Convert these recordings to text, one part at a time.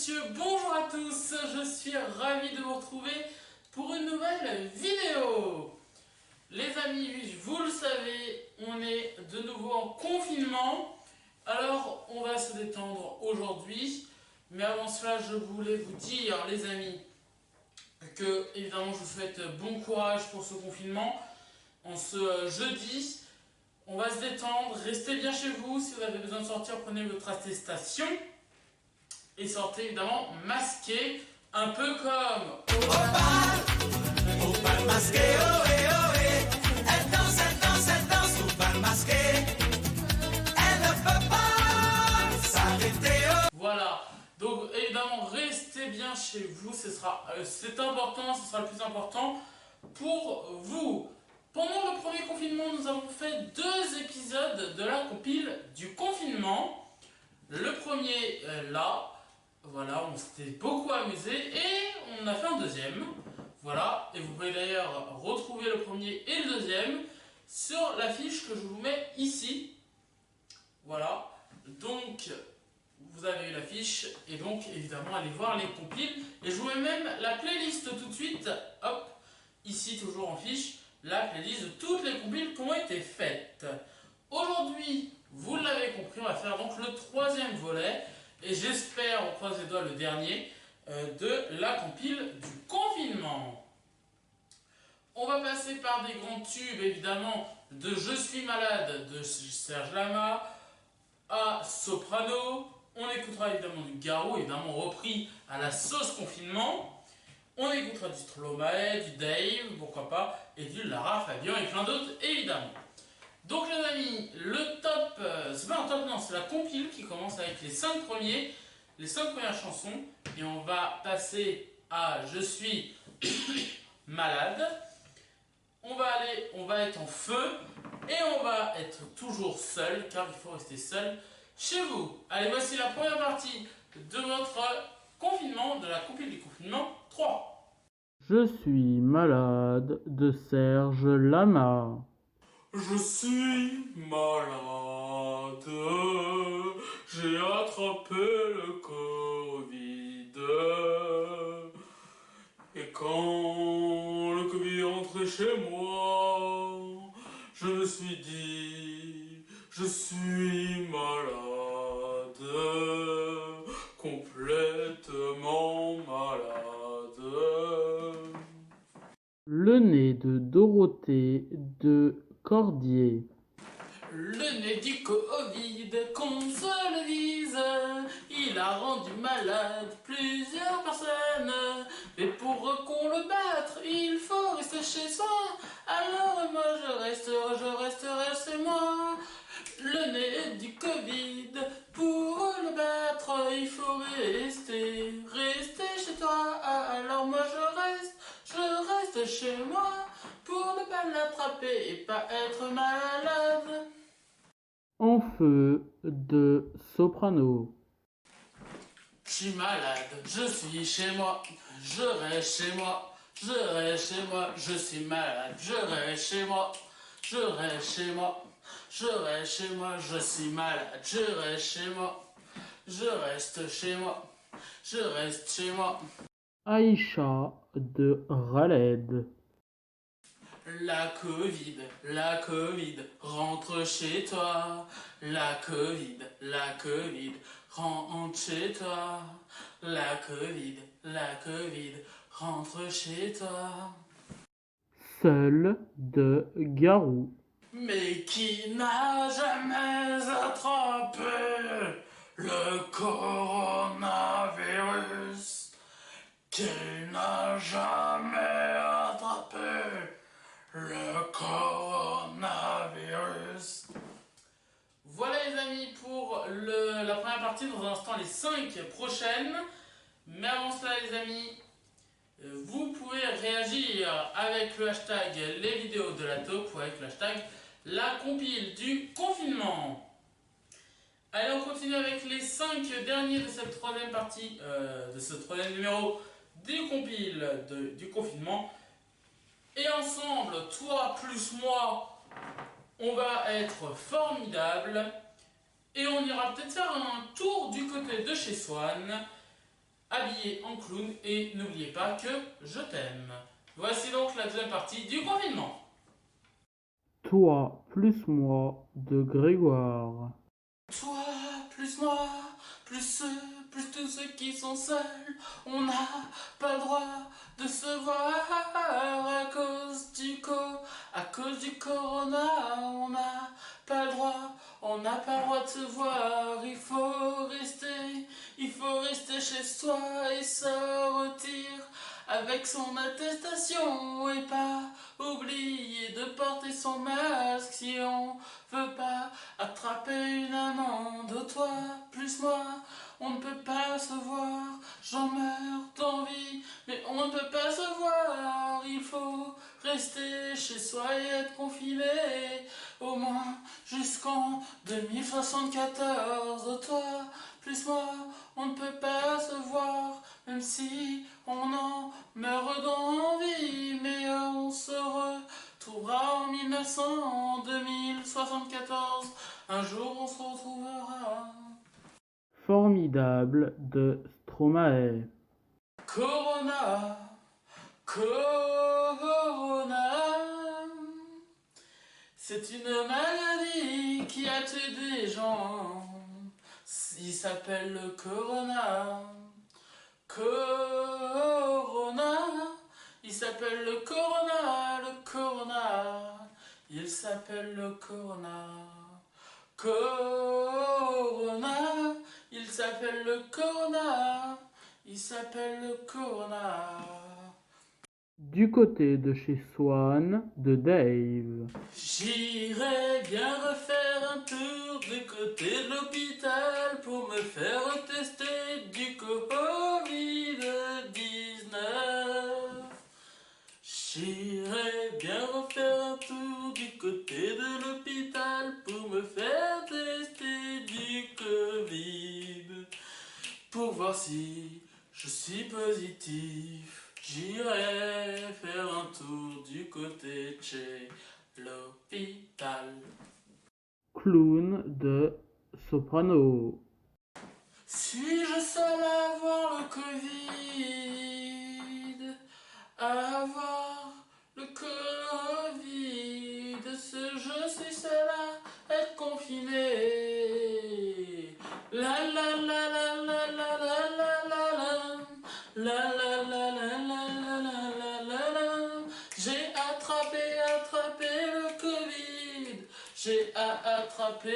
messieurs, bonjour à tous, je suis ravi de vous retrouver pour une nouvelle vidéo. Les amis, vous le savez, on est de nouveau en confinement, alors on va se détendre aujourd'hui. Mais avant cela, je voulais vous dire, les amis, que évidemment je vous souhaite bon courage pour ce confinement. En ce jeudi, on va se détendre, restez bien chez vous. Si vous avez besoin de sortir, prenez votre attestation. Et sortez évidemment masqué, un peu comme Au bal masqué, ohé, ohé. Elle danse, au bal masqué. Elle ne peut pas s'arrêter, oh. Voilà, donc évidemment restez bien chez vous, c'est important, ce sera le plus important pour vous. Pendant le premier confinement, nous avons fait 2 épisodes de la compile du confinement. Le premier là, voilà, on s'était beaucoup amusé et on a fait un deuxième. Voilà, et vous pouvez d'ailleurs retrouver le premier et le deuxième sur la fiche que je vous mets ici. Voilà, donc vous avez eu la fiche et donc évidemment allez voir les compiles. Et je vous mets même la playlist tout de suite, hop, ici toujours en fiche, la playlist de toutes les compiles qui ont été faites. Aujourd'hui, vous l'avez compris, on va faire donc le 3e volet. Et j'espère, on croise les doigts, le dernier de la compile du confinement. On va passer par des grands tubes, évidemment, de Je suis malade de Serge Lama à Soprano. On écoutera évidemment du Garou, évidemment repris à la sauce confinement. On écoutera du Stromae, du Dave, pourquoi pas, et du Lara Fabian et plein d'autres, évidemment. Donc les amis, le top, c'est pas un top, non, c'est la compile qui commence avec les 5 premières chansons. Et on va passer à Je suis malade. On va être en feu et on va être toujours seul, car il faut rester seul chez vous. Allez, voici la première partie de votre confinement, de la compile du confinement 3. Je suis malade de Serge Lama. Je suis malade, j'ai attrapé le Covid. Et quand le Covid est rentré chez moi, je me suis dit, je suis malade, complètement malade. Le nez de Dorothée de Cordier. Le nez du Covid, qu'on se le dise, il a rendu malade plusieurs personnes. Et pour qu'on le batte, il faut rester chez soi. Alors moi je resterai chez moi. Le nez du Covid, pour le battre, il faut rester chez toi. Alors moi je reste chez moi pour ne pas l'attraper et pas être malade. En feu de Soprano. Je suis malade, je suis chez moi, je reste chez moi, je reste chez moi, je suis malade, je reste chez moi, je reste chez moi, je reste chez moi, je suis malade, je reste chez moi, je reste chez moi, je reste chez moi. Aïcha de Raled. La Covid, rentre chez toi. La Covid, rentre chez toi. La Covid, rentre chez toi. Seul de Garou. Mais qui n'a jamais attrapé le coronavirus? Qui n'a jamais attrapé le coronavirus? Voilà les amis pour la première partie. Dans un instant les 5 prochaines. Mais avant cela les amis, vous pouvez réagir avec le hashtag les vidéos de la taupe ou avec le hashtag la compile du confinement. Allez, on continue avec les 5 derniers de cette 3e partie, de ce 3e numéro du compile du confinement. Et ensemble, toi plus moi, on va être formidable. Et on ira peut-être faire un tour du côté de chez Swan. habillé en clown et n'oubliez pas que je t'aime. Voici donc la deuxième partie du confinement. Toi plus moi de Grégoire. Toi, plus moi, plus tous ceux qui sont seuls, on n'a pas le droit de se voir à cause du corona, on n'a pas le droit, on n'a pas le droit de se voir, il faut rester chez soi et sortir avec son attestation et pas oublier de porter son masque si on veut pas attraper une amende. Toi plus moi, on ne peut pas se voir, j'en meurs d'envie, mais on ne peut pas se voir, il faut rester chez soi et être confiné, au moins jusqu'en 2074. Toi plus moi, on ne peut pas se voir, même si on en meurt d'envie, mais on se retrouvera en 2074, un jour on se retrouvera. Formidable de Stromae. Corona, Corona, c'est une maladie qui a tué des gens. Il s'appelle le Corona. Corona, il s'appelle le Corona, le Corona. Il s'appelle le Corona. Corona, il s'appelle le Corona. Il s'appelle le Corona. Du côté de chez Swan de Dave. J'irai bien refaire un tour du côté de l'hôpital pour me faire tester du Covid-19. J'irai bien refaire un tour du côté de l'hôpital pour me faire tester du Covid. Pour voir si je suis positif. J'irai faire un tour du côté de chez l'hôpital. Clown de Soprano. Suis-je seul à avoir le Covid? À avoir le Covid? Je suis seul à être confiné. La la la la la la la la la la la la la la la la la. J'ai attrapé le Covid. J'ai attrapé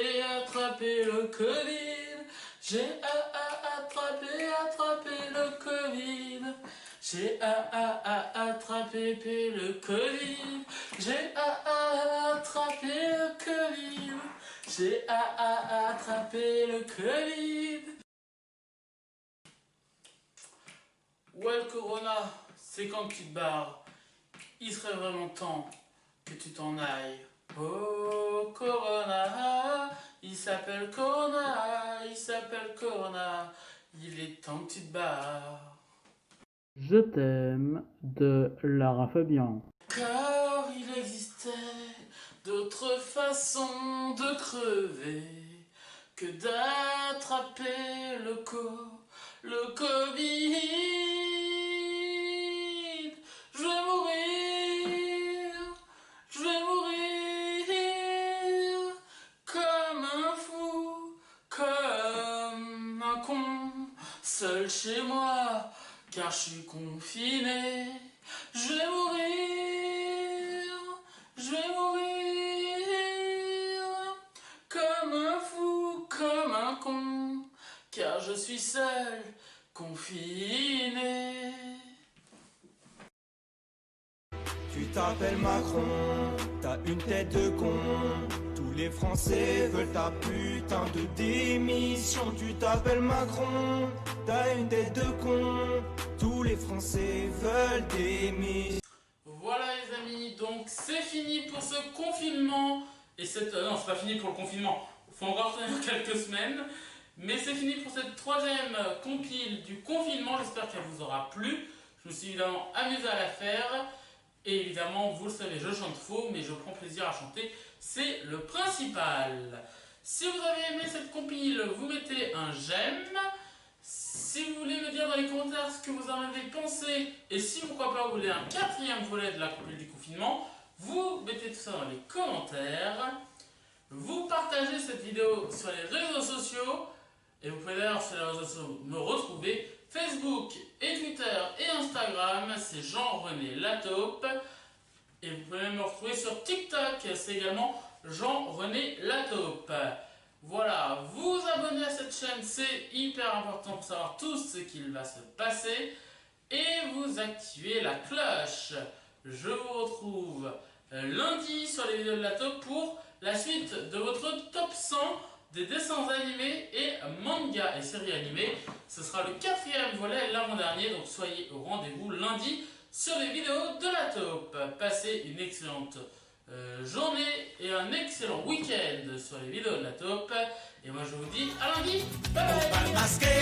le Covid. J'ai attrapé le Covid. J'ai attrapé le Covid. J'ai attrapé le Covid. J'ai attrapé le Covid. Ouais, le Corona, c'est quand tu te barres. Il serait vraiment temps que tu t'en ailles. Oh, Corona, il s'appelle Corona, il s'appelle Corona. Il est temps que tu te barres. Je t'aime de Lara Fabian. Car il existait d'autres façons de crever que d'attraper le Covid. Je vais mourir comme un fou, comme un con, seul chez moi, car je suis confiné. Je vais mourir comme un fou, comme un con, car je suis seul, confiné. Tu t'appelles Macron, t'as une tête de con. Tous les Français veulent ta putain de démission. Tu t'appelles Macron, t'as une tête de con. Tous les Français veulent démission. Voilà les amis, donc c'est fini pour ce confinement. Et non, c'est pas fini pour le confinement. Faut encore tenir quelques semaines. Mais c'est fini pour cette troisième compile du confinement. J'espère qu'elle vous aura plu. Je me suis évidemment amusé à la faire. Et évidemment, vous le savez, je chante faux, mais je prends plaisir à chanter. C'est le principal. Si vous avez aimé cette compile, vous mettez un j'aime. Si vous voulez me dire dans les commentaires ce que vous en avez pensé et si pourquoi pas vous voulez un 4e volet de la compil du confinement, vous mettez tout ça dans les commentaires. Vous partagez cette vidéo sur les réseaux sociaux et vous pouvez d'ailleurs sur les réseaux sociaux me retrouver Facebook et Twitter et Instagram, c'est Jean-René Lataupe. Et vous pouvez même me retrouver sur TikTok, c'est également Jean-René Lataupe. Voilà, vous abonner à cette chaîne, c'est hyper important pour savoir tout ce qu'il va se passer. Et vous activez la cloche. Je vous retrouve lundi sur les vidéos de Lataupe pour la suite de votre top 100 des dessins animés et mangas et séries animées. Ce sera le 4e volet, l'avant-dernier, donc soyez au rendez-vous lundi sur les vidéos de Lataupe. Passez une excellente journée et un excellent week-end sur les vidéos de Lataupe. Et moi je vous dis à lundi, bye bye.